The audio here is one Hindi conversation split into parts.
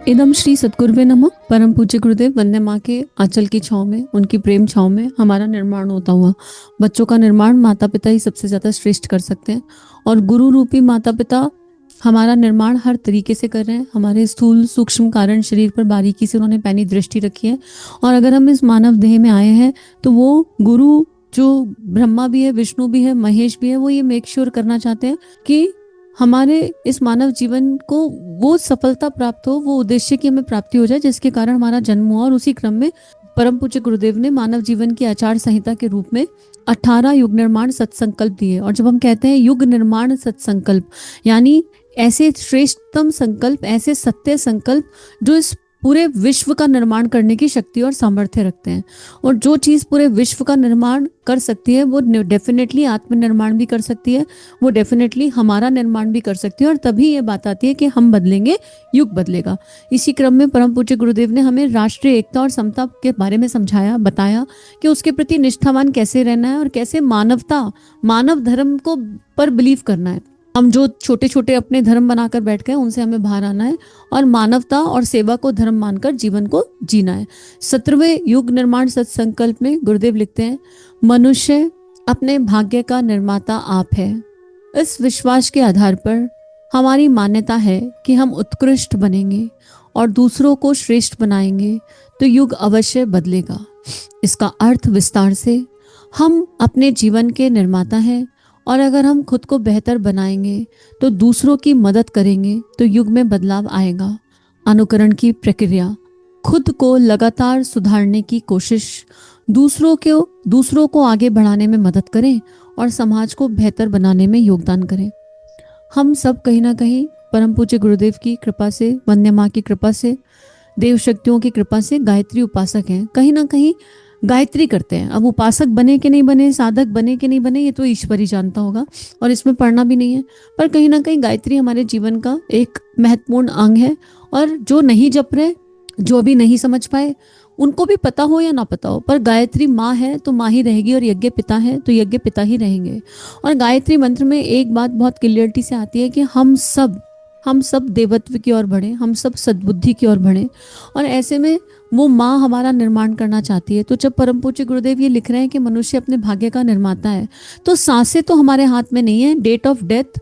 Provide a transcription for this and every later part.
इदम श्री सद्गुरुवे नमः। परम पूज्य गुरुदेव वंदे माँ के आंचल की छाँव में, उनकी प्रेम छाँव में हमारा निर्माण होता हुआ। बच्चों का निर्माण माता पिता ही सबसे ज्यादा श्रेष्ठ कर सकते हैं, और गुरु रूपी माता पिता हमारा निर्माण हर तरीके से कर रहे हैं। हमारे स्थूल सूक्ष्म कारण शरीर पर बारीकी से उन्होंने पैनी दृष्टि रखी है, और अगर हम इस मानव देह में आए हैं तो वो गुरु जो ब्रह्मा भी है, विष्णु भी है, महेश भी है, वो ये मेक श्योर करना चाहते हैं कि हमारे इस मानव जीवन को वो सफलता प्राप्त हो, वो उद्देश्य की हमें प्राप्ति हो जाए जिसके कारण हमारा जन्म हुआ। और उसी क्रम में परम पूज्य गुरुदेव ने मानव जीवन की आचार संहिता के रूप में 18 युग निर्माण सत्संकल्प दिए। और जब हम कहते हैं युग निर्माण सत्संकल्प, यानी ऐसे श्रेष्ठतम संकल्प, ऐसे सत्य संकल्प जो इस पूरे विश्व का निर्माण करने की शक्ति और सामर्थ्य रखते हैं। और जो चीज पूरे विश्व का निर्माण कर सकती है वो डेफिनेटली आत्मनिर्माण भी कर सकती है, वो डेफिनेटली हमारा निर्माण भी कर सकती है। और तभी ये बात आती है कि हम बदलेंगे, युग बदलेगा। इसी क्रम में परम पूज्य गुरुदेव ने हमें राष्ट्रीय एकता और समता के बारे में समझाया, बताया कि उसके प्रति निष्ठावान कैसे रहना है और कैसे मानवता, मानव धर्म को पर बिलीव करना है। हम जो छोटे छोटे अपने धर्म बनाकर बैठ गए उनसे हमें बाहर आना है और मानवता और सेवा को धर्म मानकर जीवन को जीना है। 17वें युग निर्माण सत्संकल्प में गुरुदेव लिखते हैं, मनुष्य अपने भाग्य का निर्माता आप है। इस विश्वास के आधार पर हमारी मान्यता है कि हम उत्कृष्ट बनेंगे और दूसरों को श्रेष्ठ बनाएंगे तो युग अवश्य बदलेगा। इसका अर्थ विस्तार से, हम अपने जीवन के निर्माता हैं, और अगर हम खुद को बेहतर बनाएंगे तो दूसरों की मदद करेंगे तो युग में बदलाव आएगा। अनुकरण की प्रक्रिया, खुद को लगातार सुधारने की कोशिश, दूसरों को आगे बढ़ाने में मदद करें और समाज को बेहतर बनाने में योगदान करें। हम सब कहीं ना कहीं परम पूज्य गुरुदेव की कृपा से, वंदे माँ की कृपा से, देव शक्तियों की कृपा से गायत्री उपासक हैं। कहीं ना कहीं गायत्री करते हैं। अब उपासक बने कि नहीं बने, साधक बने कि नहीं बने, ये तो ईश्वर ही जानता होगा और इसमें पढ़ना भी नहीं है। पर कहीं ना कहीं गायत्री हमारे जीवन का एक महत्वपूर्ण अंग है। और जो नहीं जप रहे, जो भी नहीं समझ पाए, उनको भी पता हो या ना पता हो, पर गायत्री माँ है तो माँ ही रहेगी, और यज्ञ पिता है तो यज्ञ पिता ही रहेंगे। और गायत्री मंत्र में एक बात बहुत क्लियरिटी से आती है कि हम सब देवत्व की ओर बढ़े, हम सब सद्बुद्धि की ओर बढ़े। और ऐसे में वो माँ हमारा निर्माण करना चाहती है। तो जब परम पूज्य गुरुदेव ये लिख रहे हैं कि मनुष्य अपने भाग्य का निर्माता है, तो सांसें तो हमारे हाथ में नहीं है, डेट ऑफ डेथ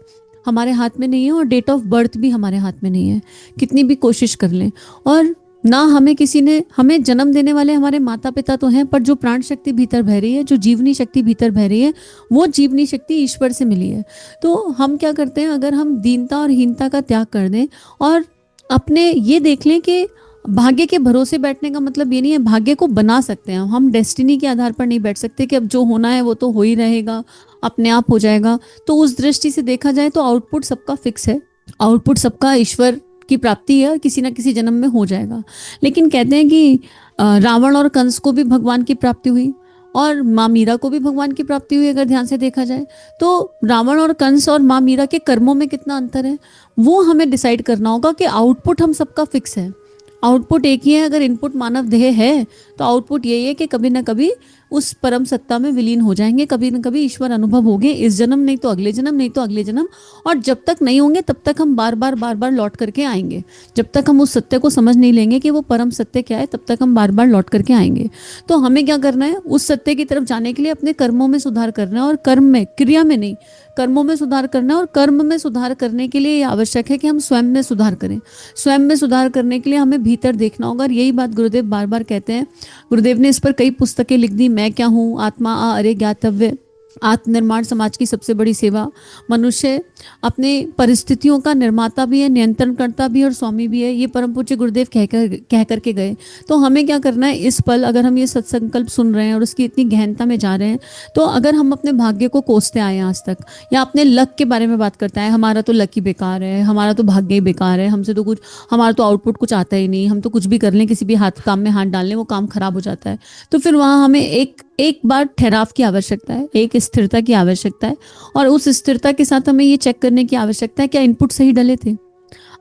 हमारे हाथ में नहीं है, और डेट ऑफ बर्थ भी हमारे हाथ में नहीं है, कितनी भी कोशिश कर लें। और ना हमें किसी ने, हमें जन्म देने वाले हमारे माता पिता तो हैं, पर जो प्राण शक्ति भीतर बह रही है, जो जीवनी शक्ति भीतर बह रही है, वो जीवनी शक्ति ईश्वर से मिली है। तो हम क्या करते हैं, अगर हम दीनता और हीनता का त्याग कर दें और अपने ये देख लें कि भाग्य के भरोसे बैठने का मतलब ये नहीं है, भाग्य को बना सकते हैं हम, डेस्टिनी के आधार पर नहीं बैठ सकते कि अब जो होना है वो तो हो ही रहेगा, अपने आप हो जाएगा। तो उस दृष्टि से देखा जाए तो आउटपुट सबका फिक्स है, आउटपुट सबका ईश्वर की प्राप्ति है, किसी ना किसी जन्म में हो जाएगा। लेकिन कहते हैं कि रावण और कंस को भी भगवान की प्राप्ति हुई और माँ मीरा को भी भगवान की प्राप्ति हुई। अगर ध्यान से देखा जाए तो रावण और कंस और माँ मीरा के कर्मों में कितना अंतर है, वो हमें डिसाइड करना होगा कि आउटपुट हम सबका फिक्स है, आउटपुट एक ही है। अगर इनपुट मानव देह है तो आउटपुट यही है कि कभी ना कभी उस परम सत्ता में विलीन हो जाएंगे, कभी ना कभी ईश्वर अनुभव होंगे, इस जन्म नहीं तो अगले जन्म, नहीं तो अगले जन्म। और जब तक नहीं होंगे तब तक हम बार बार लौट करके आएंगे। जब तक हम उस सत्य को समझ नहीं लेंगे कि वो परम सत्य क्या है, तब तक हम बार बार लौट करके आएंगे। तो हमें क्या करना है, उस सत्य की तरफ जाने के लिए अपने कर्मों में सुधार करना है, और कर्म में, क्रिया में नहीं, कर्मों में सुधार करना है। और कर्म में सुधार करने के लिए ये आवश्यक है कि हम स्वयं में सुधार करें। स्वयं में सुधार करने के लिए हमें भीतर देखना होगा, और यही बात गुरुदेव बार बार कहते हैं। गुरुदेव ने इस पर कई पुस्तकें लिख दी, मैं क्या हूँ, आत्मा आ अरे ज्ञातव्य, आत्मनिर्माण समाज की सबसे बड़ी सेवा। मनुष्य अपने परिस्थितियों का निर्माता भी है, नियंत्रण करता भी है और स्वामी भी है, ये परम पूज्य गुरुदेव कह करके गए। तो हमें क्या करना है, इस पल अगर हम ये सत्संकल्प सुन रहे हैं और उसकी इतनी गहनता में जा रहे हैं, तो अगर हम अपने भाग्य को कोसते आए आज तक, या अपने लक के बारे में बात करते हैं, हमारा तो लक ही बेकार है, हमारा तो भाग्य ही बेकार है, हमसे तो कुछ, हमारा तो आउटपुट कुछ आता ही नहीं, हम तो कुछ भी कर लें, किसी भी काम में हाथ डाल लें वो काम खराब हो जाता है, तो फिर वहाँ हमें एक बार ठहराव की आवश्यकता है, एक स्थिरता की आवश्यकता है। और उस स्थिरता के साथ हमें ये चेक करने की आवश्यकता है क्या इनपुट सही डले थे।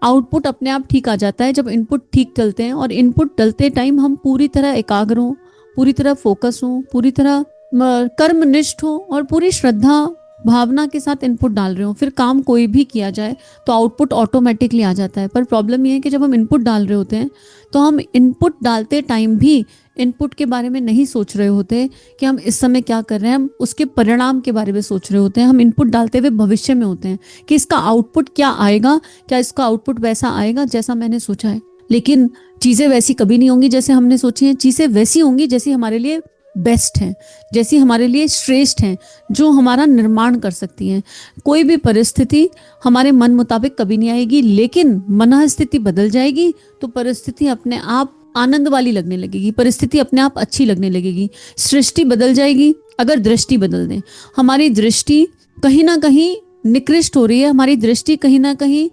आउटपुट अपने आप ठीक आ जाता है जब इनपुट ठीक डलते हैं, और इनपुट डलते टाइम हम पूरी तरह एकाग्र हों, पूरी तरह फोकस हों, पूरी तरह कर्मनिष्ठ हों और पूरी श्रद्धा भावना के साथ इनपुट डाल रहे हो, फिर काम कोई भी किया जाए तो आउटपुट ऑटोमेटिकली आ जाता है। पर प्रॉब्लम ये है कि जब हम इनपुट डाल रहे होते हैं तो हम इनपुट डालते टाइम भी इनपुट के बारे में नहीं सोच रहे होते कि हम इस समय क्या कर रहे हैं, हम उसके परिणाम के बारे में सोच रहे होते हैं। हम इनपुट डालते हुए भविष्य में होते हैं कि इसका आउटपुट क्या आएगा, क्या इसका आउटपुट वैसा आएगा जैसा मैंने सोचा है। लेकिन चीज़ें वैसी कभी नहीं होंगी जैसे हमने सोची हैं। चीज़ें वैसी होंगी जैसी हमारे लिए बेस्ट हैं, जैसी हमारे लिए श्रेष्ठ हैं, जो हमारा निर्माण कर सकती हैं। कोई भी परिस्थिति हमारे मन मुताबिक कभी नहीं आएगी, लेकिन मन स्थिति बदल जाएगी तो परिस्थिति अपने आप आनंद वाली लगने लगेगी, परिस्थिति अपने आप अच्छी लगने लगेगी। सृष्टि बदल जाएगी अगर दृष्टि बदल दें। हमारी दृष्टि कहीं ना कहीं निकृष्ट हो रही है, हमारी दृष्टि कहीं ना कहीं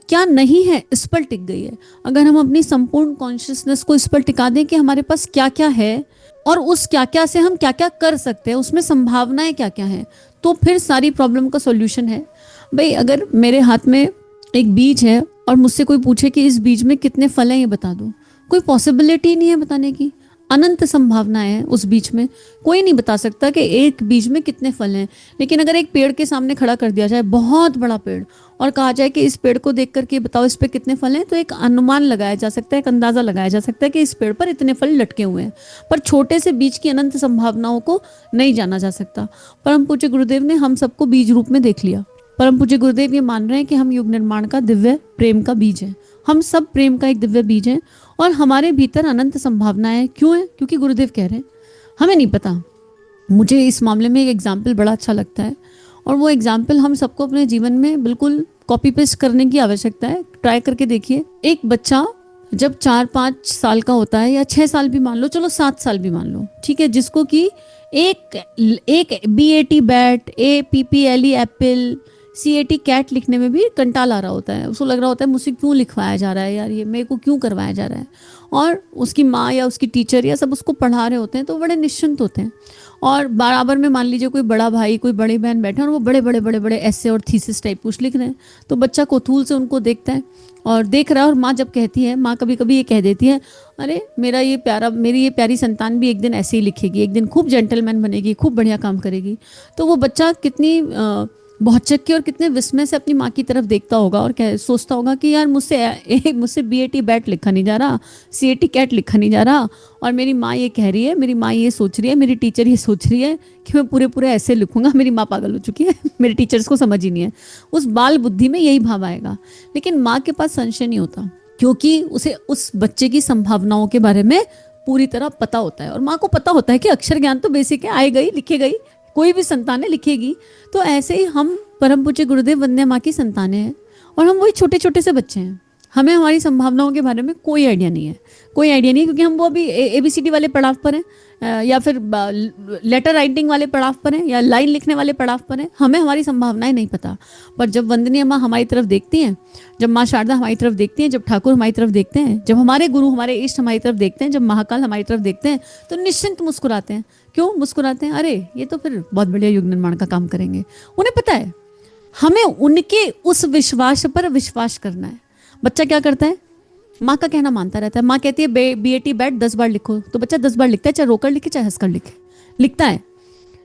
क्या नहीं है इस पर टिक गई है। अगर हम अपनी संपूर्ण कॉन्शियसनेस को इस पर टिका दें कि हमारे पास क्या क्या है और उस क्या क्या से हम क्या क्या कर सकते हैं, उसमें संभावनाएं क्या क्या हैं, तो फिर सारी प्रॉब्लम का सॉल्यूशन है। भाई अगर मेरे हाथ में एक बीज है और मुझसे कोई पूछे कि इस बीज में कितने फल हैं ये बता दो, कोई पॉसिबिलिटी नहीं है बताने की। अनंत संभावनाएं हैं उस बीज में, कोई नहीं बता सकता कि एक बीज में कितने फल हैं। लेकिन अगर एक पेड़ के सामने खड़ा कर दिया जाए, बहुत बड़ा पेड़, और कहा जाए कि इस पेड़ को देख करके बताओ इस पे कितने फल हैं, तो एक अनुमान लगाया जा सकता है, एक अंदाजा लगाया जा सकता है कि इस पेड़ पर इतने फल लटके हुए हैं। पर छोटे से बीज की अनंत संभावनाओं को नहीं जाना जा सकता। परम पूज्य गुरुदेव ने हम सबको बीज रूप में देख लिया। परम पूज्य गुरुदेव ये मान रहे हैं कि हम युग निर्माण का दिव्य प्रेम का बीज है। हम सब प्रेम का एक दिव्य बीज है और हमारे भीतर अनंत संभावनाएं क्यों है? क्योंकि गुरुदेव कह रहे हैं। हमें नहीं पता। मुझे इस मामले में एक एग्जाम्पल बड़ा अच्छा लगता है और वो एग्जाम्पल हम सबको अपने जीवन में बिल्कुल कॉपी पेस्ट करने की आवश्यकता है। ट्राई करके देखिए। एक बच्चा जब 4-5 साल का होता है या 6 साल भी मान लो, चलो 7 साल भी मान लो, ठीक है, जिसको कि एक BAT bat, APPLE apple, CAT cat लिखने में भी कंटाल आ रहा होता है। उसको लग रहा होता है मुझसे क्यों लिखवाया जा रहा है यार, ये मेरे को क्यों करवाया जा रहा है। और उसकी माँ या उसकी टीचर या सब उसको पढ़ा रहे होते हैं तो बड़े निश्चिंत होते हैं। और बराबर में मान लीजिए कोई बड़ा भाई कोई बड़ी बहन बैठे और वो बड़े बड़े बड़े बड़े ऐसे और थीसिस टाइप कुछ लिख रहे हैं, तो बच्चा कौतूहल से उनको देखता है और देख रहा है। और माँ जब कहती है, माँ कभी कभी ये कह देती है, अरे मेरी ये प्यारी संतान भी एक दिन ऐसे ही लिखेगी, एक दिन खूब जेंटलमैन बनेगी, खूब बढ़िया काम करेगी। तो वो बच्चा कितनी बहुचक के और कितने विस्मय से अपनी माँ की तरफ देखता होगा और सोचता होगा कि यार मुझसे BAT बैट लिखा नहीं जा रहा, CAT कैट लिखा नहीं जा रहा, और मेरी माँ ये कह रही है, मेरी माँ ये सोच रही है, मेरी टीचर ये सोच रही है कि मैं पूरे पूरे ऐसे लिखूंगा। मेरी माँ पागल हो चुकी है, मेरे टीचर्स को समझ ही नहीं है। उस बाल बुद्धि में यही भाव आएगा। लेकिन माँ के पास संशय नहीं होता क्योंकि उसे उस बच्चे की संभावनाओं के बारे में पूरी तरह पता होता है। और माँ को पता होता है कि अक्षर ज्ञान तो बेसिक है, आए गई लिखे गई, कोई भी संतानें लिखेगी। तो ऐसे ही हम परम पूज्य गुरुदेव वंदे माँ की संतानें हैं और हम वही छोटे छोटे से बच्चे हैं। हमें हमारी संभावनाओं के बारे में कोई आइडिया नहीं है, कोई आइडिया नहीं है, क्योंकि हम वो अभी ABCD वाले पड़ाव पर हैं या फिर लेटर राइटिंग वाले पड़ाव पर हैं या लाइन लिखने वाले पड़ाव पर हैं। हमें हमारी संभावनाएं नहीं पता। पर जब वंदनीय माँ हमारी तरफ देखती हैं, जब माँ शारदा हमारी तरफ देखती हैं, जब ठाकुर हमारी तरफ देखते हैं, जब हमारे गुरु हमारे इष्ट हमारी तरफ देखते हैं, जब महाकाल हमारी तरफ देखते हैं, तो निश्चिंत मुस्कुराते हैं। क्यों मुस्कुराते हैं? अरे ये तो फिर बहुत बढ़िया युग निर्माण का काम करेंगे। उन्हें पता है हमें उनके उस विश्वास पर विश्वास करना है। बच्चा क्या करता है? माँ का कहना मानता रहता है। माँ कहती है BAT बैट 10 बार लिखो, तो बच्चा 10 बार लिखता है, चाहे रोकर लिखे चाहे हंसकर लिखे, लिखता है।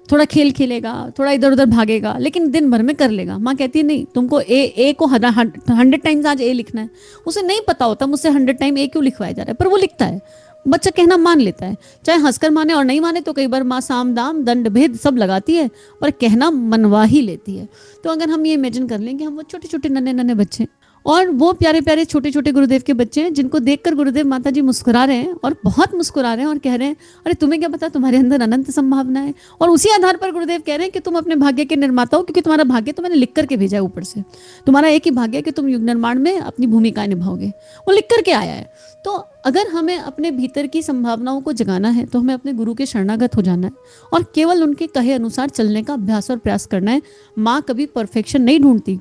थोड़ा खेल खेलेगा, थोड़ा इधर उधर भागेगा, लेकिन दिन भर में कर लेगा। माँ कहती है नहीं, तुमको ए को 100 टाइम्स आज A लिखना है। उसे नहीं पता होता मुझसे 100 टाइम A क्यों लिखवाया जा रहा है, पर वो लिखता है। बच्चा कहना मान लेता है, चाहे हंसकर माने और नहीं माने। तो कई बार माँ साम दाम दंड भेद सब लगाती है, पर कहना मनवा ही लेती है। तो अगर हम ये इमेजिन कर लें कि हम वो छोटे छोटे नन्हे नन्हे बच्चे और वो प्यारे प्यारे छोटे छोटे गुरुदेव के बच्चे हैं, जिनको देखकर गुरुदेव माता जी मुस्कुरा रहे हैं और बहुत मुस्कुरा रहे हैं और कह रहे हैं, अरे तुम्हें क्या पता, तुम्हारे अंदर अनंत संभावना है। और उसी आधार पर गुरुदेव कह रहे हैं कि तुम अपने भाग्य के निर्माता हो, क्योंकि तुम्हारा भाग्य तो मैंने लिख करके भेजा है ऊपर से। तुम्हारा एक ही भाग्य है कि तुम युग निर्माण में अपनी भूमिका निभाओगे, वो लिख करके आया है। तो अगर हमें अपने भीतर की संभावनाओं को जगाना है तो हमें अपने गुरु के शरणागत हो जाना है और केवल उनके कहे अनुसार चलने का अभ्यास और प्रयास करना है। माँ कभी परफेक्शन नहीं ढूंढती।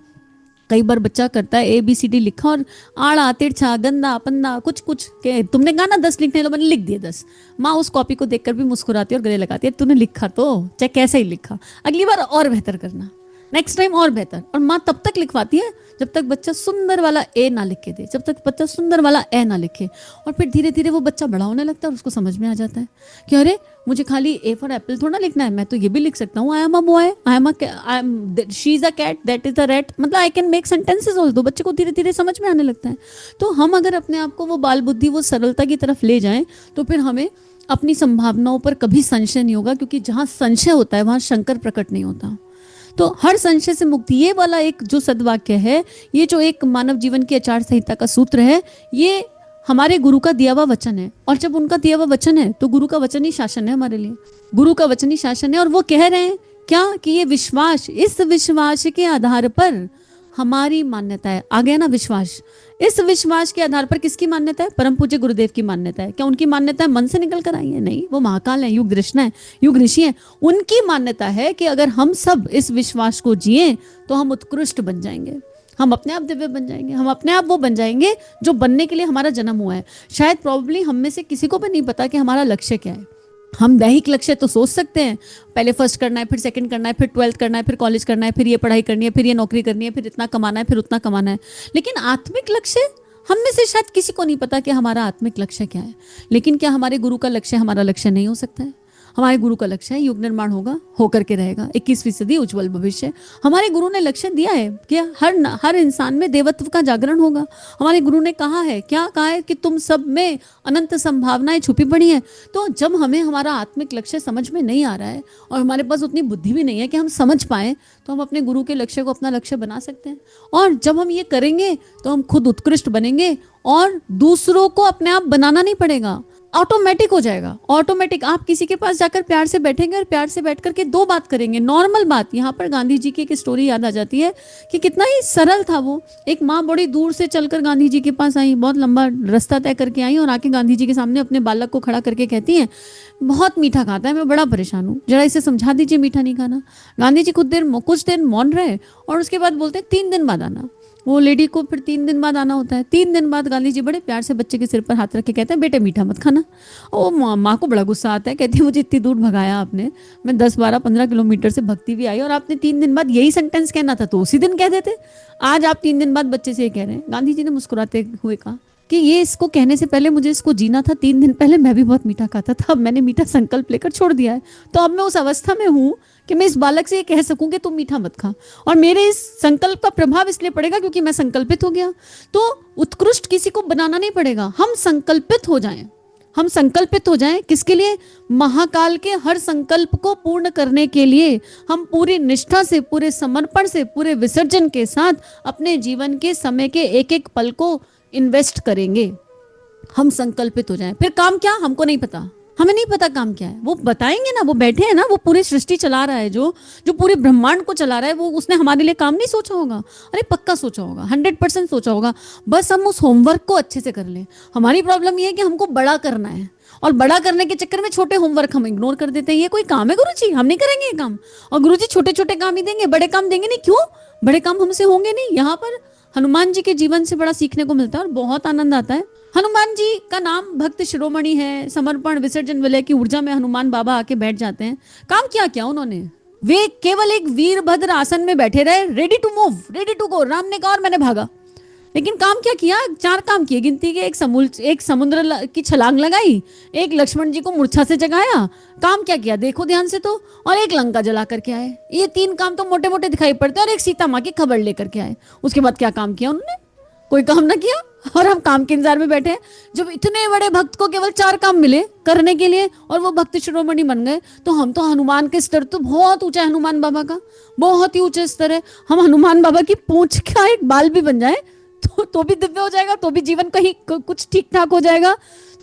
कई बार बच्चा करता है ABCD लिखा और आड़ा तिरछा गंदा पंदा कुछ कुछ के तुमने कहा ना 10 लिखने, तो मैंने लिख दिए 10। माँ उस कॉपी को देखकर भी मुस्कुराती है और गले लगाती है, तूने लिखा तो चाहे कैसे ही लिखा, अगली बार और बेहतर करना, नेक्स्ट टाइम और बेहतर। और माँ तब तक लिखवाती है जब तक बच्चा सुंदर वाला ए ना लिख के दे, जब तक बच्चा सुंदर वाला ए ना लिखे। और फिर धीरे धीरे वो बच्चा बड़ा होने लगता है और उसको समझ में आ जाता है कि अरे मुझे खाली ए फॉर एप्पल थोड़ा लिखना है, मैं तो ये भी लिख सकता हूँ, I am a boy, I am she is a cat, that is a rat, मतलब I can make sentences also. बच्चे को धीरे धीरे समझ में आने लगता है। तो हम अगर अपने आप को वो बाल बुद्धि, वो सरलता की तरफ ले जाएं, तो फिर हमें अपनी संभावनाओं पर कभी संशय नहीं होगा, क्योंकि जहाँ संशय होता है वहाँ शंकर प्रकट नहीं होता। तो हर संशय से मुक्ति, ये वाला एक जो सद्वाक्य है, ये जो एक मानव जीवन की आचार संहिता का सूत्र है, ये हमारे गुरु का दिया हुआ वचन है। और जब उनका दिया हुआ वचन है तो गुरु का वचन ही शासन है हमारे लिए, गुरु का वचन ही शासन है। और वो कह रहे हैं क्या कि ये विश्वास, इस विश्वास के आधार पर हमारी मान्यता है। आ गया ना विश्वास, इस विश्वास के आधार पर किसकी मान्यता है? परम पूज्य गुरुदेव की मान्यता है। क्या उनकी मान्यता है मन से निकल कर आई है? नहीं, वो महाकाल है, युग दृष्टा है, युग ऋषि है। उनकी मान्यता है कि अगर हम सब इस विश्वास को जिए तो हम उत्कृष्ट बन जाएंगे, हम अपने आप दिव्य बन जाएंगे, हम अपने आप वो बन जाएंगे जो बनने के लिए हमारा जन्म हुआ है। शायद प्रॉब्ली हम में से किसी को भी नहीं पता कि हमारा लक्ष्य क्या है। हम दैहिक लक्ष्य तो सोच सकते हैं, पहले फर्स्ट करना है, फिर सेकंड करना है, फिर 12th करना है, फिर कॉलेज करना है, फिर ये पढ़ाई करनी है, फिर ये नौकरी करनी है, फिर इतना कमाना है, फिर उतना कमाना है। लेकिन आत्मिक लक्ष्य हम में से शायद किसी को नहीं पता कि हमारा आत्मिक लक्ष्य क्या है। लेकिन क्या हमारे गुरु का लक्ष्य हमारा लक्ष्य नहीं हो सकता है? हमारे गुरु का लक्ष्य है युग निर्माण होगा, होकर के रहेगा, 21वीं सदी उज्जवल भविष्य। हमारे गुरु ने लक्ष्य दिया है कि हर इंसान में देवत्व का जागरण होगा। हमारे गुरु ने कहा है, क्या कहा है कि तुम सब में अनंत संभावनाएं छुपी पड़ी हैं। तो जब हमें हमारा आत्मिक लक्ष्य समझ में नहीं आ रहा है और हमारे पास उतनी बुद्धि भी नहीं है कि हम समझ पाए, तो हम अपने गुरु के लक्ष्य को अपना लक्ष्य बना सकते हैं। और जब हम ये करेंगे तो हम खुद उत्कृष्ट बनेंगे और दूसरों को अपने आप बनाना नहीं पड़ेगा, ऑटोमेटिक हो जाएगा। ऑटोमेटिक आप किसी के पास जाकर प्यार से बैठेंगे और प्यार से बैठ करके दो बात करेंगे, नॉर्मल बात। यहाँ पर गांधी जी की एक स्टोरी याद आ जाती है कि कितना ही सरल था वो। एक माँ बड़ी दूर से चलकर गांधी जी के पास आई, बहुत लंबा रास्ता तय करके आई और आके गांधी जी के सामने अपने बालक को खड़ा करके कहती है, बहुत मीठा खाता है, मैं बड़ा परेशान हूँ, जरा इसे समझा दीजिए मीठा नहीं खाना। गांधी जी कुछ देर मौन रहे और उसके बाद बोलते 3 दिन बाद आना। वो लेडी को फिर 3 दिन बाद आना होता है। 3 दिन बाद गांधी जी बड़े प्यार से बच्चे के सिर पर हाथ रख के कहते हैं, बेटे मीठा मत खाना। और माँ को बड़ा गुस्सा आता है, कहती है मुझे इतनी दूर भगाया आपने, मैं 10, 12, 15 किलोमीटर से भगती भी आई और आपने 3 दिन बाद यही सेंटेंस कहना था तो उसी दिन कह देते। आज आप 3 दिन बाद बच्चे से ये कह रहे हैं। गांधी जी ने मुस्कुराते हुए कहा कि ये इसको कहने से पहले मुझे इसको जीना था। 3 दिन पहले मैं भी बहुत मीठा खाता था, अब मैंने मीठा संकल्प लेकर छोड़ दिया है। तो अब मैं उस अवस्था में हूँ कि मैं इस बालक से ये कह सकूं कि तुम मीठा मत खा, और मेरे इस संकल्प का प्रभाव इसलिए पड़ेगा क्योंकि मैं संकल्पित हो गया। तो उत्कृष्ट किसी को बनाना नहीं पड़ेगा, हम संकल्पित हो जाएं। हम संकल्पित हो जाएं किसके लिए? महाकाल के हर संकल्प को पूर्ण करने के लिए। हम पूरी निष्ठा से, पूरे समर्पण से, पूरे विसर्जन के साथ अपने जीवन के समय के एक एक पल को इन्वेस्ट करेंगे। हम संकल्पित हो जाएं। फिर काम क्या, हमको नहीं पता, हमें नहीं पता काम क्या है, वो बताएंगे ना। वो बैठे हैं ना, वो पूरी सृष्टि चला रहा है, जो पूरे ब्रह्मांड को चला रहा है, वो उसने हमारे लिए काम नहीं सोचा होगा? अरे पक्का सोचा होगा, 100% सोचा होगा। बस हम उस होमवर्क को अच्छे से कर लें। हमारी प्रॉब्लम ये है कि हमको बड़ा करना है और बड़ा करने के चक्कर में छोटे होमवर्क हम इग्नोर कर देते हैं। ये कोई काम है गुरुजी? हम नहीं करेंगे ये काम। और गुरुजी छोटे छोटे काम ही देंगे, बड़े काम देंगे नहीं। क्यों? बड़े काम हमसे होंगे नहीं। यहाँ पर हनुमान जी के जीवन से बड़ा सीखने को मिलता है और बहुत आनंद आता है। हनुमान जी का नाम भक्त शिरोमणि है। समर्पण, विसर्जन, विलय की ऊर्जा में हनुमान बाबा आके बैठ जाते हैं। काम क्या उन्होंने? वे केवल एक वीरभद्र आसन में बैठे रहे, ready to move, ready to go. Ram ने कहा और मैंने भागा। लेकिन काम क्या किया? 4 काम किए गिनती के। एक समुद्र की छलांग लगाई, एक लक्ष्मण जी को मूर्छा से जगाया। काम क्या किया देखो ध्यान से तो, और एक लंका जला करके आए। ये 3 काम तो मोटे मोटे दिखाई पड़ते हैं, और एक सीता माँ की खबर लेकर के आए। उसके बाद क्या काम किया उन्होंने? कोई काम ना किया। और हम काम के इंतजार में बैठे हैं। जब इतने बड़े भक्त को केवल 4 काम मिले करने के लिए और वो भक्त शिरोमणि बन गए, तो हम तो हनुमान के स्तर तो बहुत ऊंचा है। हनुमान बाबा का बहुत ही ऊंचा स्तर है। हम हनुमान बाबा की पूंछ का एक बाल भी बन जाए तो भी दिव्य हो जाएगा, तो भी जीवन कहीं कुछ ठीक ठाक हो जाएगा।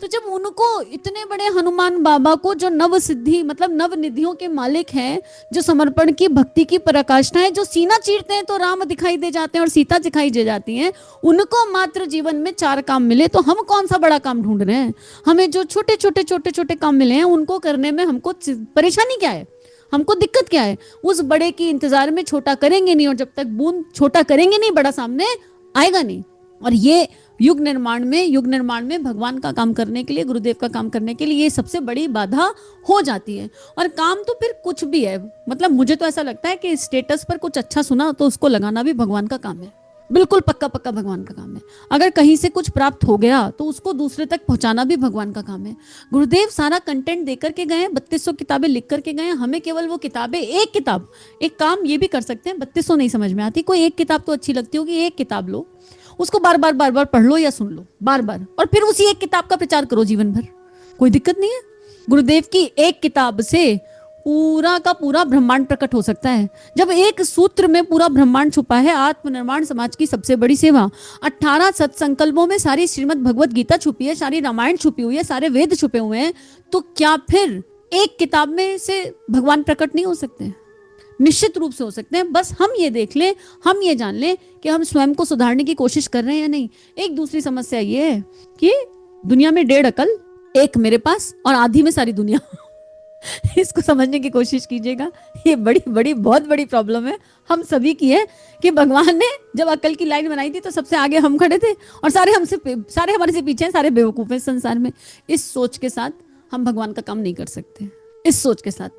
तो जब उनको, इतने बड़े हनुमान बाबा को, जो नव सिद्धि मतलब नव निधियों के मालिक हैं, जो समर्पण की भक्ति की पराकाष्ठा है, जो सीना चीरते हैं तो राम दिखाई दे जाते हैं और सीता दिखाई दे जाती हैं, उनको मात्र जीवन में 4 काम मिले। तो हम कौन सा बड़ा काम ढूंढ रहे हैं? हमें जो छोटे छोटे काम मिले हैं उनको करने में हमको परेशानी क्या है, हमको दिक्कत क्या है? उस बड़े की इंतजार में छोटा करेंगे नहीं, और जब तक बूंद छोटा करेंगे नहीं बड़ा सामने आएगा नहीं। और ये युग निर्माण में भगवान का काम करने के लिए, गुरुदेव का काम करने के लिए ये सबसे बड़ी बाधा हो जाती है। और काम तो फिर कुछ भी है, मतलब मुझे तो ऐसा लगता है कि स्टेटस पर कुछ अच्छा सुना तो उसको लगाना भी भगवान का काम है। बिल्कुल पक्का पक्का भगवान का काम है। अगर कहीं से कुछ प्राप्त हो गया तो उसको दूसरे तक पहुंचाना भी भगवान का काम है। गुरुदेव सारा कंटेंट दे करके गए, 3200 किताबें लिख करके गए, हमें केवल वो किताबें, एक किताब, एक काम ये भी कर सकते हैं, 3200 नहीं समझ में आती, कोई एक किताब तो अच्छी लगती होगी, एक किताब लो, उसको बार बार बार बार पढ़ लो या सुन लो बार बार, और फिर उसी एक किताब का प्रचार करो जीवन भर, कोई दिक्कत नहीं है। गुरुदेव की एक किताब से पूरा का पूरा ब्रह्मांड प्रकट हो सकता है। जब एक सूत्र में पूरा ब्रह्मांड छुपा है, आत्मनिर्माण समाज की सबसे बड़ी सेवा, 18 सत्संकल्पों में सारी श्रीमद् भगवत गीता छुपी है, सारी रामायण छुपी हुई है, सारे वेद छुपे हुए हैं, तो क्या फिर एक किताब में से भगवान प्रकट नहीं हो सकते? निश्चित रूप से हो सकते हैं। बस हम ये देख लें, हम ये जान लें कि हम स्वयं को सुधारने की कोशिश कर रहे हैं या नहीं। एक दूसरी समस्या ये है कि दुनिया में 1.5 अकल, एक मेरे पास और आधी में सारी दुनिया। इसको समझने की कोशिश कीजिएगा, ये बड़ी बड़ी बहुत बड़ी प्रॉब्लम है हम सभी की है कि भगवान ने जब अकल की लाइन बनाई थी तो सबसे आगे हम खड़े थे और सारे हमारे से पीछे हैं, सारे बेवकूफ हैं संसार में। इस सोच के साथ हम भगवान का काम नहीं कर सकते। इस सोच के साथ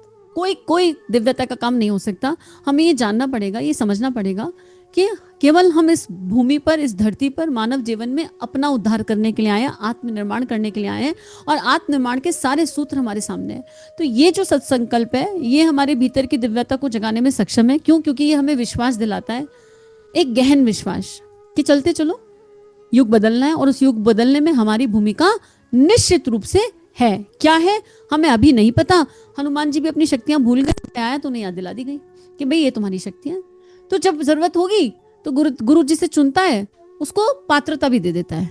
कोई दिव्यता का काम नहीं हो सकता। हमें ये जानना पड़ेगा, ये समझना पड़ेगा कि केवल हम इस भूमि पर, इस धरती पर मानव जीवन में अपना उद्धार करने के लिए आए हैं, आत्मनिर्माण करने के लिए आए हैं, और आत्मनिर्माण के सारे सूत्र हमारे सामने हैं। तो ये जो सत्संकल्प है, ये हमारे भीतर की दिव्यता को जगाने में सक्षम है। क्यों? क्योंकि ये हमें विश्वास दिलाता है, एक गहन विश्वास कि चलते चलो, युग बदलना है और उस युग बदलने में हमारी भूमिका निश्चित रूप से है। क्या है हमें अभी नहीं पता। हनुमान जी भी अपनी शक्तियां भूल गए, आया तो नहीं याद दिला दी गई कि भाई ये तुम्हारी शक्तियां, तो जब जरूरत होगी तो गुरु जिसे चुनता है उसको पात्रता भी दे देता है,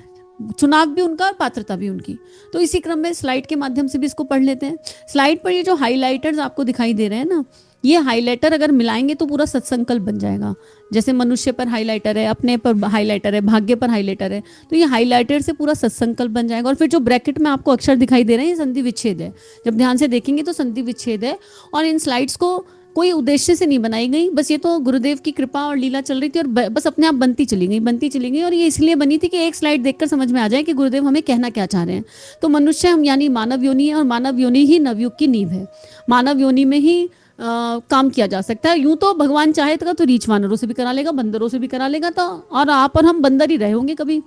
चुनाव भी उनका और पात्रता भी उनकी। तो इसी क्रम में स्लाइड के माध्यम से भी इसको पढ़ लेते हैं। स्लाइड पर ये जो हाइलाइटर्स आपको दिखाई दे रहे हैं ना, ये हाइलाइटर अगर मिलाएंगे तो पूरा सत्संकल्प बन जाएगा। जैसे मनुष्य पर हाइलाइटर है, अपने पर हाइलाइटर है, भाग्य पर हाइलाइटर है, तो ये हाइलाइटर से पूरा सत्संकल्प बन जाएगा। और फिर जो ब्रैकेट में आपको अक्षर दिखाई दे रहे हैं, ये संधि विच्छेद है। जब ध्यान से देखेंगे तो संधि विच्छेद है। और इन स्लाइड्स को कोई उद्देश्य से नहीं बनाई गई, बस ये तो गुरुदेव की कृपा और लीला चल रही थी और बस अपने आप बनती चली गई। और ये इसलिए बनी थी कि एक स्लाइड देखकर समझ में आ जाए कि गुरुदेव हमें कहना क्या चाह रहे हैं। तो मनुष्य हम यानी मानव योनि है, और मानव योनि ही नवयुग की नींव है। मानव योनि में ही काम किया जा सकता है। यूं तो भगवान चाहेगा तो रीछ वानरों से भी करा लेगा, बंदरों से भी करा लेगा, तो और आप और हम बंदर ही रहे होंगे, कभी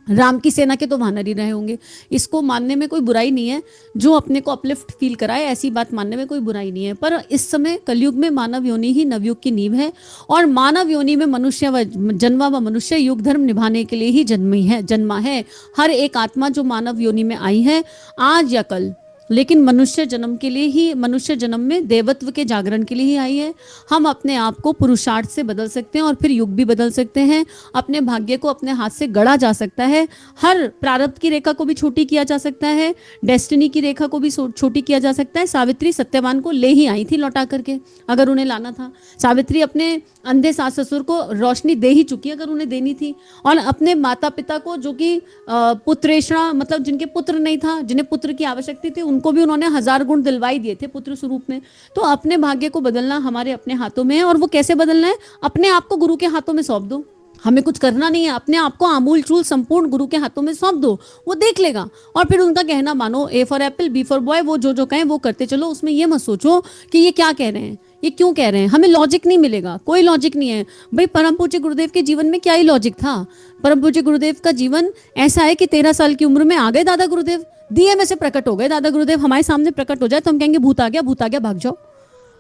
राम की सेना के तो वानर ही रहे होंगे। इसको मानने में कोई बुराई नहीं है, जो अपने को अपलिफ्ट फील कराए ऐसी बात मानने में कोई बुराई नहीं है। पर इस समय कलयुग में मानव योनि ही नवयुग की नींव है, और मानव योनि में मनुष्य व जन्मा व मनुष्य युग धर्म निभाने के लिए ही जन्मा है। हर एक आत्मा जो मानव योनि में आई है आज या कल, लेकिन मनुष्य जन्म के लिए ही, मनुष्य जन्म में देवत्व के जागरण के लिए ही आई है। हम अपने आप को पुरुषार्थ से बदल सकते हैं और फिर युग भी बदल सकते हैं। अपने भाग्य को अपने हाथ से गढ़ा जा सकता है। हर प्रारब्ध की रेखा को भी छोटी किया जा सकता है, डेस्टिनी की रेखा को भी छोटी किया जा सकता है। सावित्री सत्यवान को ले ही आई थी लौटा करके, अगर उन्हें लाना था। सावित्री अपने अंधे सास ससुर को रोशनी दे ही चुकी अगर उन्हें देनी थी, और अपने माता पिता को, जो कि पुत्रेषणा मतलब जिनके पुत्र नहीं था, जिन्हें पुत्र की आवश्यकता थी, उनको भी उन्होंने 1000 गुण दिलवाई दिए थे पुत्र स्वरूप में। तो अपने भाग्य को बदलना हमारे अपने हाथों में है। और वो कैसे बदलना है? अपने आप को गुरु के हाथों में सौंप दो। हमें कुछ करना नहीं है, अपने आप को आमूल चूल संपूर्ण गुरु के हाथों में सौंप दो, वो देख लेगा। और फिर उनका कहना मानो, A for apple B for boy, वो जो कहें वो करते चलो। उसमें ये मत सोचो कि ये क्या कह रहे हैं, ये क्यों कह रहे हैं। हमें लॉजिक नहीं मिलेगा, कोई लॉजिक नहीं है भाई। परम पूज्य गुरुदेव के जीवन में क्या ही लॉजिक था। परम पूज्य गुरुदेव का जीवन ऐसा है कि 13 साल की उम्र में आ गए दादा गुरुदेव, दिए में से प्रकट हो गए दादा गुरुदेव। हमारे सामने प्रकट हो जाए तो हम कहेंगे भूत आ गया, भूत आ गया, भाग जाओ,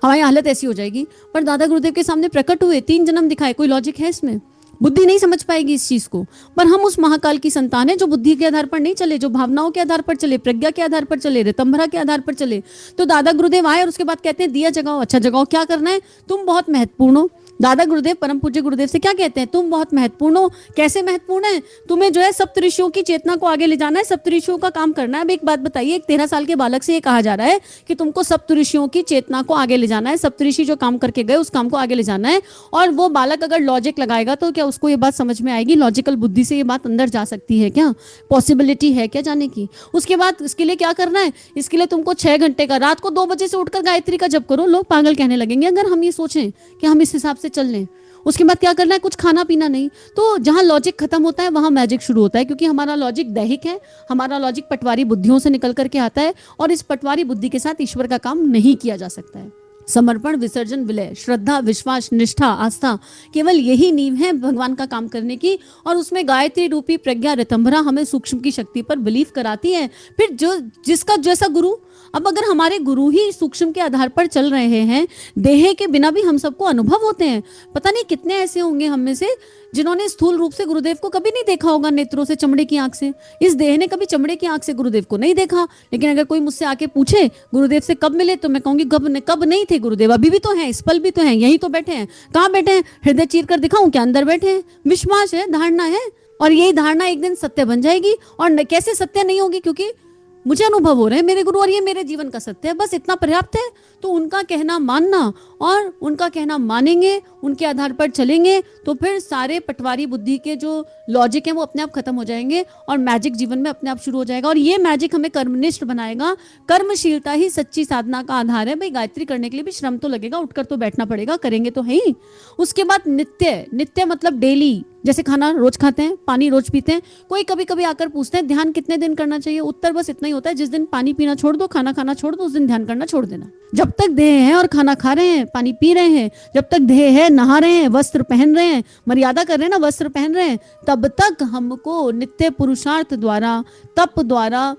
हमारी हालत ऐसी हो जाएगी। पर दादा गुरुदेव के सामने प्रकट हुए, 3 जन्म दिखाए, कोई लॉजिक है इसमें? बुद्धि नहीं समझ पाएगी इस चीज को। पर हम उस महाकाल की संतान है जो बुद्धि के आधार पर नहीं चले, जो भावनाओं के आधार पर चले, प्रज्ञा के आधार पर चले, ऋतंभरा के आधार पर चले। तो दादा गुरुदेव आए और उसके बाद कहते हैं दिया जगाओ, अच्छा जगाओ, क्या करना है? तुम बहुत महत्वपूर्ण हो। दादा गुरुदेव परम पूज्य गुरुदेव से क्या कहते हैं? तुम बहुत महत्वपूर्ण हो। कैसे महत्वपूर्ण है? तुम्हें जो है सप्तऋषियों की चेतना को आगे ले जाना है, सप्तऋषियों का काम करना है। अब एक बात बताइए, एक 13 साल के बालक से ये कहा जा रहा है कि तुमको सप्तऋषियों की चेतना को आगे ले जाना है, सप्तऋषि जो काम करके गए उस काम को आगे ले जाना है। और वो बालक अगर लॉजिक लगाएगा तो क्या उसको ये बात समझ में आएगी? लॉजिकल बुद्धि से ये बात अंदर जा सकती है क्या? पॉसिबिलिटी है क्या जाने की? उसके बाद इसके लिए क्या करना है? इसके लिए तुमको 6 घंटे का, रात को 2 बजे से उठकर गायत्री का जप करो। लोग पागल कहने लगेंगे अगर हम ये सोचें कि हम इस हिसाब से चल लें। उसके बाद क्या करना है? कुछ खाना पीना नहीं। तो जहां लॉजिक खत्म होता है वहां मैजिक शुरू होता है, क्योंकि हमारा लॉजिक दैहिक है, हमारा लॉजिक पटवारी बुद्धियों से निकल करके आता है, और इस पटवारी बुद्धि के साथ ईश्वर का काम नहीं किया जा सकता है। समर्पण, विसर्जन, विलय, श्रद्धा, विश्वास, निष्ठा, आस्था, केवल यही नींव है भगवान का काम करने की। और उसमें गायत्री रूपी प्रज्ञा ऋतंभरा हमें सूक्ष्म की शक्ति पर बिलीव कराती है। फिर जो जिसका जैसा गुरु, अब अगर हमारे गुरु ही सूक्ष्म के आधार पर चल रहे हैं, देह के बिना भी हम सबको अनुभव होते हैं। पता नहीं कितने ऐसे होंगे हम में से जिन्होंने स्थूल रूप से गुरुदेव को कभी नहीं देखा होगा, नेत्रों से, चमड़े की आंख से। इस देह ने कभी चमड़े की आंख से गुरुदेव को नहीं देखा। लेकिन अगर कोई मुझसे आके पूछे गुरुदेव से कब मिले, तो मैं कहूंगी कब नहीं थे गुरुदेव, अभी भी तो हैं, इस पल भी तो हैं, यही तो बैठे हैं। कहाँ बैठे हैं? हृदय चीर कर दिखाऊं क्या? अंदर बैठे हैं। विश्वास है, धारणा है, और यही धारणा एक दिन सत्य बन जाएगी। और कैसे सत्य नहीं होगी? क्योंकि मुझे अनुभव हो रहे हैं मेरे गुरु, और ये मेरे जीवन का सत्य है, बस इतना पर्याप्त है। तो उनका कहना मानना, और उनका कहना मानेंगे, उनके आधार पर चलेंगे, तो फिर सारे पटवारी बुद्धि के जो लॉजिक है वो अपने आप खत्म हो जाएंगे, और मैजिक जीवन में अपने आप शुरू हो जाएगा। और ये मैजिक हमें कर्मनिष्ठ बनाएगा। कर्मशीलता ही सच्ची साधना का आधार है। भाई गायत्री करने के लिए भी श्रम तो लगेगा, उठकर तो बैठना पड़ेगा, करेंगे तो है ही। उसके बाद नित्य, नित्य मतलब डेली, जैसे खाना रोज खाते हैं, पानी रोज पीते हैं। कोई कभी कभी आकर पूछते हैं ध्यान कितने दिन करना चाहिए, उत्तर बस इतना ही होता है, जिस दिन पानी पीना छोड़ दो, खाना खाना छोड़ दो, उस दिन ध्यान करना छोड़ देना। जब तक देह है और खाना खा रहे हैं, पानी पी रहे हैं, जब तक देह है, नहा रहे हैं, वस्त्र पहन रहे हैं, मर्यादा कर रहे हैं ना, वस्त्र पहन रहे हैं, तब तक हमको नित्य पुरुषार्थ द्वारा, तप द्वारा,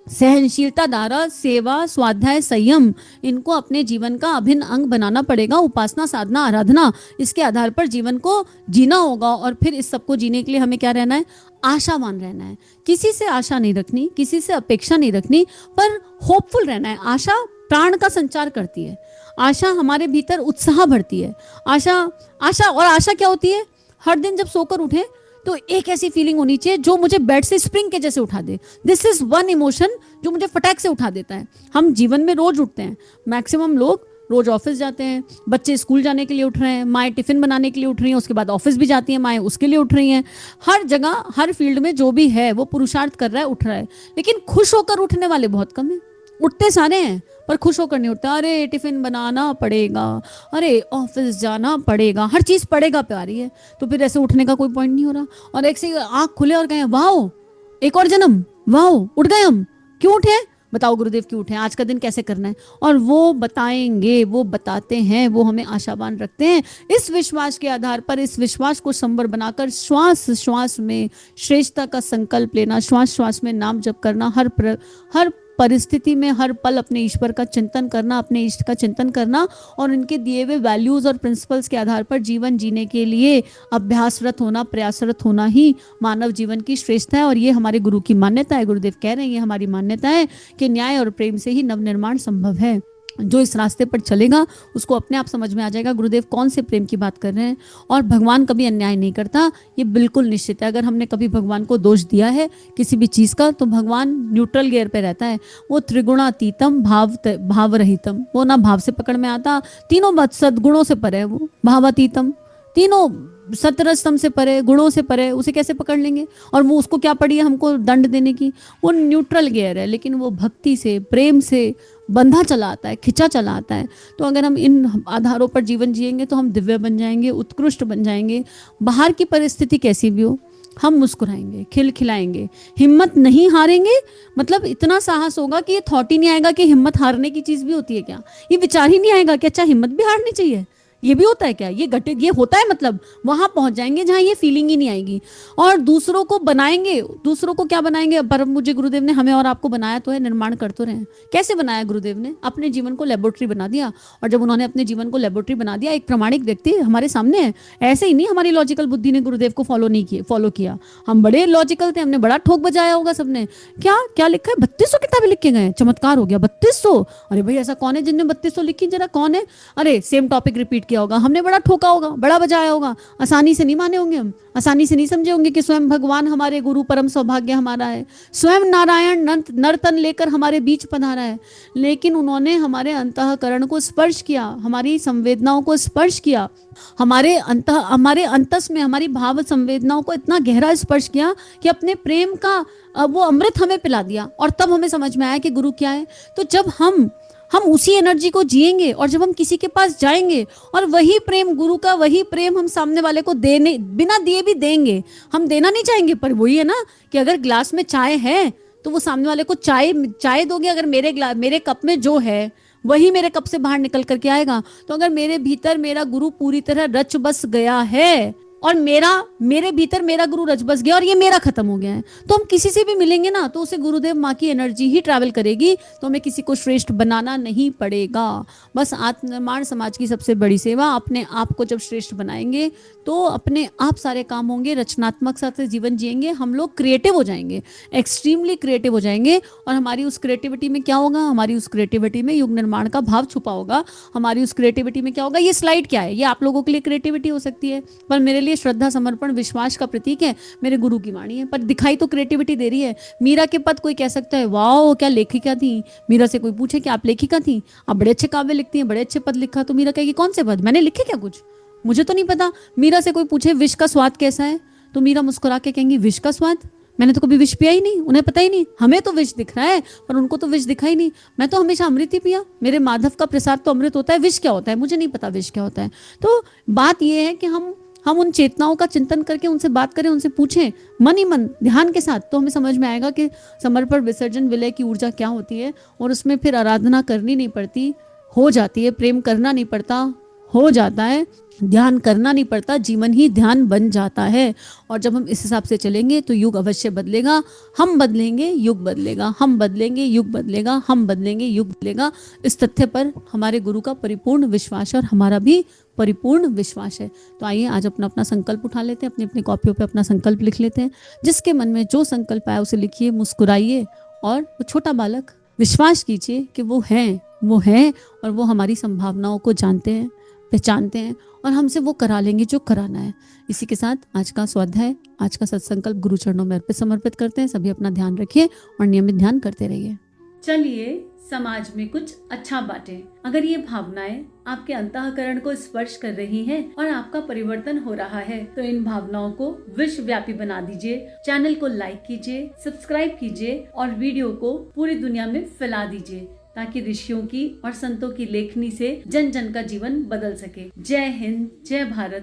सहनशीलता द्वारा, सेवा, स्वाध्याय, संयम, इनको अपने जीवन का अभिन्न अंग बनाना पड़ेगा। उपासना, साधना, आराधना, इसके आधार पर जीवन को जीना होगा। और फिर इस सबको जीने के लिए हमें क्या रहना है? आशावान रहना है। किसी से आशा नहीं रखनी, किसी से अपेक्षा नहीं रखनी, पर होपफुल रहना है। आशा प्राण का संचार करती है। आशा हमारे भीतर उत्साह भरती है। आशा क्या होती है? हर दिन जब सोकर उठे तो एक ऐसी फीलिंग होनी चाहिए जो मुझे बेड से स्प्रिंग के जैसे उठा दे। दिस इज वन इमोशन जो मुझे फटाक से उठा देता है। हम जीवन में रोज उठते हैं, मैक्सिमम लोग रोज ऑफिस जाते हैं, बच्चे स्कूल जाने के लिए उठ रहे हैं, माएँ टिफिन बनाने के लिए उठ रही हैं, उसके बाद ऑफिस भी जाती हैं माएँ, उसके लिए उठ रही हैं। हर जगह, हर फील्ड में जो भी है वो पुरुषार्थ कर रहा है, उठ रहा है। लेकिन खुश होकर उठने वाले बहुत कम है। उठते सारे हैं पर खुश होकर नहीं उठते। अरे टिफिन बनाना पड़ेगा, अरे ऑफिस जाना पड़ेगा, हर चीज पड़ेगा पे आ रही है। तो फिर ऐसे उठने का कोई पॉइंट नहीं हो रहा। और एक से आंख खुले और कहें वाओ एक और जन्म, वाओ उठ गए हम। क्यों उठे? बताओ गुरुदेव क्यों उठे, आज का दिन कैसे करना है। और वो बताएंगे, वो बताते हैं, वो हमें आशावान रखते हैं। इस विश्वास के आधार पर, इस विश्वास को संबर बनाकर श्वास श्वास में श्रेष्ठता का संकल्प लेना, श्वास श्वास में नाम जप करना, हर परिस्थिति में, हर पल अपने ईश्वर का चिंतन करना, अपने इष्ट का चिंतन करना, और उनके दिए हुए वैल्यूज और प्रिंसिपल्स के आधार पर जीवन जीने के लिए अभ्यासरत होना, प्रयासरत होना ही मानव जीवन की श्रेष्ठता है। और ये हमारे गुरु की मान्यता है। गुरुदेव कह रहे हैं ये हमारी मान्यता है कि न्याय और प्रेम से ही नवनिर्माण संभव है। जो इस रास्ते पर चलेगा उसको अपने आप समझ में आ जाएगा गुरुदेव कौन से प्रेम की बात कर रहे हैं। और भगवान कभी अन्याय नहीं करता, ये बिल्कुल निश्चित है। अगर हमने कभी भगवान को दोष दिया है किसी भी चीज़ का, तो भगवान न्यूट्रल गियर पे रहता है। वो त्रिगुणातीतम भाव रहितम, वो ना भाव से पकड़ में आता, तीनों सद्गुणों से परे है वो। भावातीतम, तीनों सतरस्तम से परे, गुणों से परे, उसे कैसे पकड़ लेंगे। और वो उसको क्या पड़ी है हमको दंड देने की। वो न्यूट्रल गियर है, लेकिन वो भक्ति से, प्रेम से बंधा चला आता है, खिंचा चला आता है। तो अगर हम इन आधारों पर जीवन जिएंगे तो हम दिव्य बन जाएंगे, उत्कृष्ट बन जाएंगे। बाहर की परिस्थिति कैसी भी हो, हम मुस्कुराएंगे, खिलखिलाएंगे, हिम्मत नहीं हारेंगे। मतलब इतना साहस होगा कि ये थॉट ही नहीं आएगा कि हिम्मत हारने की चीज भी होती है क्या। ये विचार ही नहीं आएगा कि अच्छा हिम्मत भी हारनी चाहिए, ये भी होता है क्या, ये होता है। मतलब वहां पहुंच जाएंगे जहां ये फीलिंग ही नहीं आएगी। और दूसरों को बनाएंगे। दूसरों को क्या बनाएंगे? पर मुझे गुरुदेव ने हमें और आपको बनाया तो है, निर्माण कर तो रहे हैं। कैसे बनाया गुरुदेव ने? अपने जीवन को लेबोरेटरी बना दिया। और जब उन्होंने अपने जीवन को लेबोरेटरी बना दिया, एक प्रमाणिक व्यक्ति हमारे सामने है। ऐसे ही नहीं हमारी लॉजिकल बुद्धि ने गुरुदेव को फॉलो किया। हम बड़े लॉजिकल थे, हमने बड़ा ठोक बजाया होगा सबने। क्या क्या लिखा है? 3200 किताबें लिख के गए, चमत्कार हो गया 3200। अरे भाई ऐसा कौन है जिनने 3200 लिखी, जरा कौन है? अरे सेम टॉपिक रिपीट किया होगा, हमने बड़ा ठोका होगा, बड़ा बजाया होगा। आसानी से नहीं माने होंगे हम, आसानी से नहीं समझे होंगे कि स्वयं भगवान हमारे गुरु, परम सौभाग्य हमारा है। स्वयं नारायण नर्तन लेकर हमारे बीच पधारा है। लेकिन उन्होंने हमारे अंतःकरण को स्पर्श किया, हमारी संवेदनाओं को स्पर्श किया, हमारे अंतस में हमारी भाव संवेदनाओं को इतना गहरा स्पर्श किया कि अपने प्रेम का वो अमृत हमें पिला दिया। और तब हमें समझ में आया कि गुरु क्या है। तो जब हम उसी एनर्जी को जिएंगे, और जब हम किसी के पास जाएंगे और वही प्रेम, गुरु का वही प्रेम हम सामने वाले को देने, बिना दिए भी देंगे। हम देना नहीं चाहेंगे, पर वही है ना कि अगर ग्लास में चाय है तो वो सामने वाले को चाय दोगे। अगर मेरे कप में जो है वही मेरे कप से बाहर निकल करके आएगा। तो अगर मेरे भीतर मेरा गुरु पूरी तरह रच बस गया है और मेरे भीतर मेरा गुरु रच बस गया और ये मेरा खत्म हो गया है, तो हम किसी से भी मिलेंगे ना तो उसे गुरुदेव माँ की एनर्जी ही ट्रैवल करेगी, तो हमें किसी को श्रेष्ठ बनाना नहीं पड़ेगा। बस आत्मनिर्माण समाज की सबसे बड़ी सेवा, अपने आप को जब श्रेष्ठ बनाएंगे तो अपने आप सारे काम होंगे, रचनात्मक से जीवन जिएंगे, हम लोग क्रिएटिव हो जाएंगे, एक्सट्रीमली क्रिएटिव हो जाएंगे। और हमारी उस क्रिएटिविटी में क्या होगा, हमारी उस क्रिएटिविटी में युग निर्माण का भाव छुपा होगा। हमारी उस क्रिएटिविटी में क्या होगा, ये स्लाइड क्या है, ये आप लोगों के लिए क्रिएटिविटी हो सकती है, पर मेरे लिए श्रद्धा समर्पण विश्वास का प्रतीक है, मेरे गुरु की वाणी है, पर दिखाई तो क्रिएटिविटी दे रही है। मीरा के पद कोई कह सकता है वाओ क्या लेखिका थी, मीरा से कोई पूछे कि आप लेखिका थी, आप बड़े अच्छे काव्य लिखती हैं, बड़े अच्छे पद लिखा, तो मीरा कहेगी कौन से पद, मैंने लिखे क्या कुछ, मुझे तो नहीं पता। मीरा से कोई पूछे विष का स्वाद कैसा है, तो मीरा मुस्कुरा के कहेंगी विष का स्वाद, मैंने तो कभी विष पिया ही नहीं, उन्हें पता ही नहीं, हमें तो विष दिख रहा है पर उनको तो विष दिखा ही नहीं, मैं तो हमेशा अमृत ही पिया, मेरे माधव का प्रसाद तो अमृत होता है, विष क्या होता है मुझे नहीं पता, विष क्या होता है। तो बात यह है कि हम उन चेतनाओं का चिंतन करके उनसे बात करें, उनसे पूछें मन ही मन ध्यान के साथ, तो हमें समझ में आएगा कि समर्पण विसर्जन विलय की ऊर्जा क्या होती है, और उसमें फिर आराधना करनी नहीं पड़ती, हो जाती है, प्रेम करना नहीं पड़ता, हो जाता है, ध्यान करना नहीं पड़ता, जीवन ही ध्यान बन जाता है। और जब हम इस हिसाब से चलेंगे तो युग अवश्य बदलेगा, हम बदलेंगे युग बदलेगा, हम बदलेंगे युग बदलेगा, हम बदलेंगे युग बदलेगा। इस तथ्य पर हमारे गुरु का परिपूर्ण विश्वास है और हमारा भी परिपूर्ण विश्वास है। तो आइए आज अपना अपना संकल्प उठा लेते हैं, अपनी अपनी कॉपियों पे अपना संकल्प लिख लेते हैं। जिसके मन में जो संकल्प आया उसे लिखिए, मुस्कुराइए और वो छोटा बालक विश्वास कीजिए कि वो है और वो हमारी संभावनाओं को जानते हैं, पहचानते हैं और हमसे वो करा लेंगे जो कराना है। इसी के साथ आज का स्वाध्याय, आज का सत्संकल्प गुरु चरणों में अर्पित समर्पित करते हैं। सभी अपना ध्यान रखिए और नियमित ध्यान करते रहिए। चलिए समाज में कुछ अच्छा बांटें। अगर ये भावनाएं आपके अंतःकरण को स्पर्श कर रही हैं और आपका परिवर्तन हो रहा है तो इन भावनाओं को विश्वव्यापी बना दीजिए। चैनल को लाइक कीजिए, सब्सक्राइब कीजिए और वीडियो को पूरी दुनिया में फैला दीजिए ताकि ऋषियों की और संतों की लेखनी से जन जन का जीवन बदल सके। जय हिंद, जय भारत।